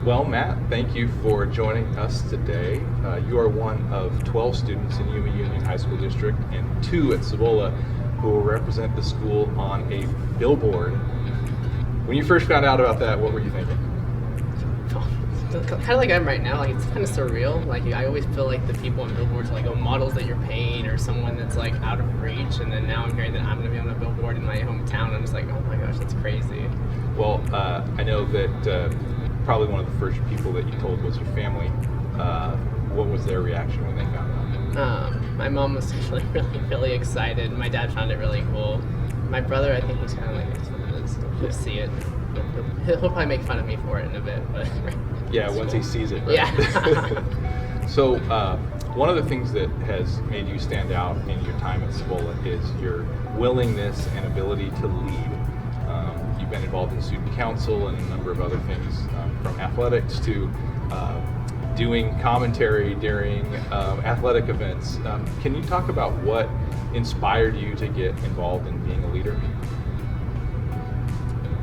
Well, Matt, thank you for joining us today. You are one of 12 students in Yuma Union High School District and 2 at Cibola who will represent the school on a billboard. When you first found out about that, what were you thinking? Kind of like I'm right now. Like, it's kind of surreal. Like, I always feel like the people on billboards are like, oh, models that you're paying or someone that's like out of reach. And then now I'm hearing that I'm going to be on a billboard in my hometown. I'm just like, oh my gosh, that's crazy. Well, I know that probably one of the first people that you told was your family. What was their reaction when they found out? My mom was really excited. My dad found it really cool. My brother, I think he's kind of like, it's what it is. He'll see it. He'll probably make fun of me for it in a bit, but yeah, once he sees it. Right? Yeah. So one of the things that has made you stand out in your time at Cibola is your willingness and ability to lead. You've been involved in student council and a number of other things, from athletics to doing commentary during athletic events. Can you talk about what inspired you to get involved in being a leader?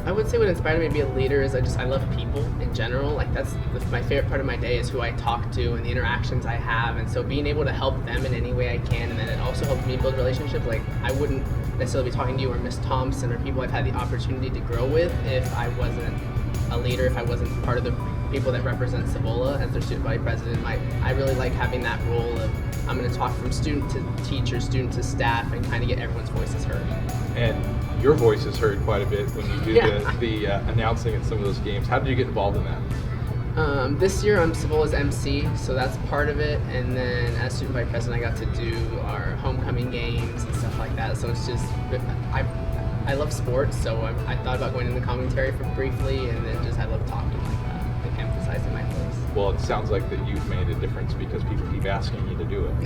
I would say what inspired me to be a leader is I love people in general. Like, that's my favorite part of my day is who I talk to and the interactions I have. And so being able to help them in any way I can, and then it also helps me build relationships. Like, I wouldn't necessarily be talking to you or Miss Thompson or people I've had the opportunity to grow with if I wasn't a leader, if I wasn't part of the people that represent Cibola as their student body president. I really like having that role of I'm going to talk from student to teacher, student to staff, and kind of get everyone's voices heard. And your voice is heard quite a bit when you do the announcing at some of those games. How did you get involved in that? This year I'm Cibola's MC, so that's part of it. And then as student body president, I got to do our homecoming games and stuff like that. So it's just, I love sports, so I thought about going into commentary for briefly, and then just I love talking like that and emphasizing my place. Well, it sounds like that you've made a difference because people keep asking you to do it.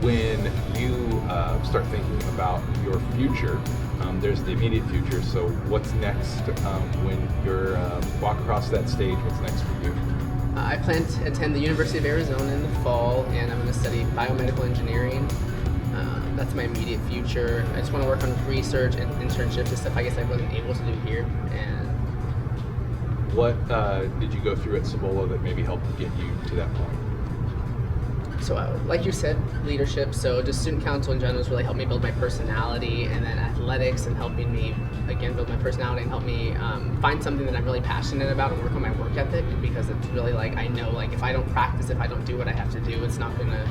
When you start thinking about your future, there's the immediate future. So what's next when you're walk across that stage? What's next for you? I plan to attend the University of Arizona in the fall, and I'm going to study biomedical engineering. That's my immediate future. I just want to work on research and internships and stuff I guess I wasn't able to do here. And what did you go through at Cibola that maybe helped get you to that point? So, like you said, leadership. So, just student council in general has really helped me build my personality, and then athletics and helping me, again, build my personality and help me find something that I'm really passionate about and work on my work ethic, because it's really like, I know, like, if I don't practice, if I don't do what I have to do, it's not going to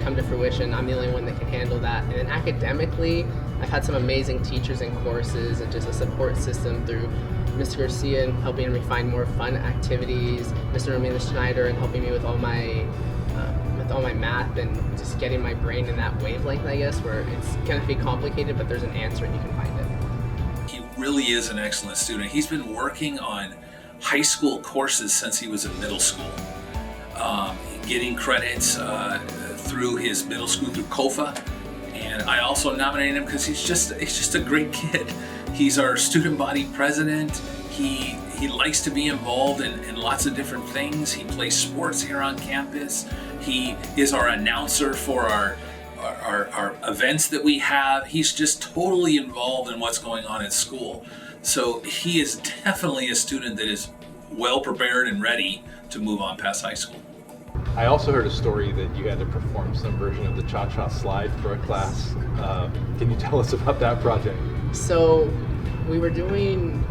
come to fruition. I'm the only one that can handle that. And then academically, I've had some amazing teachers and courses and just a support system through Mr. Garcia and helping me find more fun activities, Mr. Romina Schneider and helping me with all my math and just getting my brain in that wavelength, I guess, where it's going to be complicated, but there's an answer and you can find it. He really is an excellent student. He's been working on high school courses since he was in middle school, getting credits through his middle school through COFA, and I also nominated him because he's just a great kid. He's our student body president. He likes to be involved in lots of different things. He plays sports here on campus. He is our announcer for our events that we have. He's just totally involved in what's going on at school. So he is definitely a student that is well prepared and ready to move on past high school. I also heard a story that you had to perform some version of the Cha-Cha slide for a class. Can you tell us about that project? So we were doing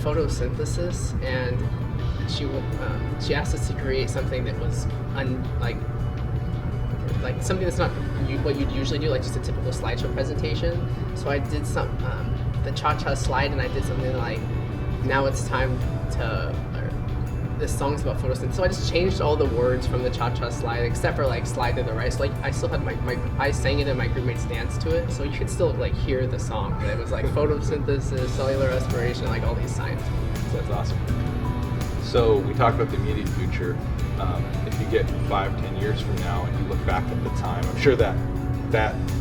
photosynthesis, and she asked us to create something that was like something that's not what you'd usually do, like just a typical slideshow presentation. So I did the Cha-Cha slide, and I did something like, now it's time to, this song's about photosynthesis. So I just changed all the words from the Cha-Cha slide, except for like slide to the right. So like I still had I sang it and my group mates danced to it. So you could still like hear the song, but it was like photosynthesis, cellular respiration, like all these signs. That's awesome. So we talked about the immediate future. If you get 5-10 years from now and you look back at the time, I'm sure that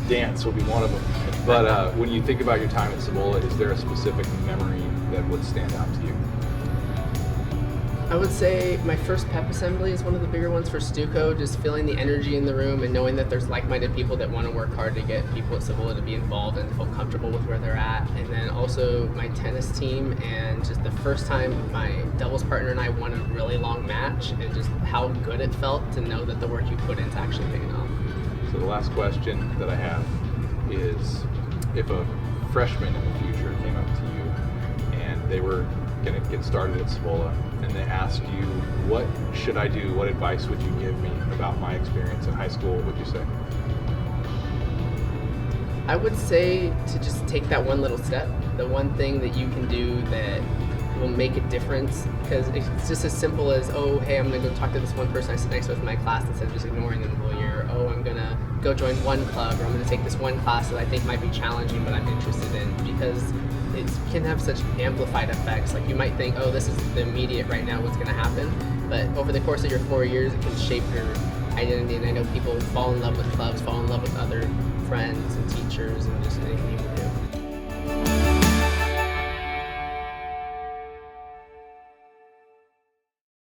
dance will be one of them. But when you think about your time at Cibola, is there a specific memory that would stand out to you? I would say my first pep assembly is one of the bigger ones for Stuco, just feeling the energy in the room and knowing that there's like-minded people that want to work hard to get people at Cibola to be involved and feel comfortable with where they're at. And then also my tennis team, and just the first time my doubles partner and I won a really long match, and just how good it felt to know that the work you put into actually paying off. So the last question that I have is, if a freshman in the future came up to you and they were going to get started at Cibola and they asked you, what should I do? What advice would you give me about my experience in high school? What would you say? I would say to just take that one little step, the one thing that you can do that will make a difference, because it's just as simple as, oh, hey, I'm going to go talk to this one person I sit next to in my class instead of just ignoring them the whole year. Oh, I'm going to go join one club, or I'm going to take this one class that I think might be challenging but I'm interested in, because it can have such amplified effects. Like, you might think, oh, this is the immediate right now what's going to happen, but over the course of your 4 years, it can shape your identity. And I know people fall in love with clubs, fall in love with other friends and teachers and just anything you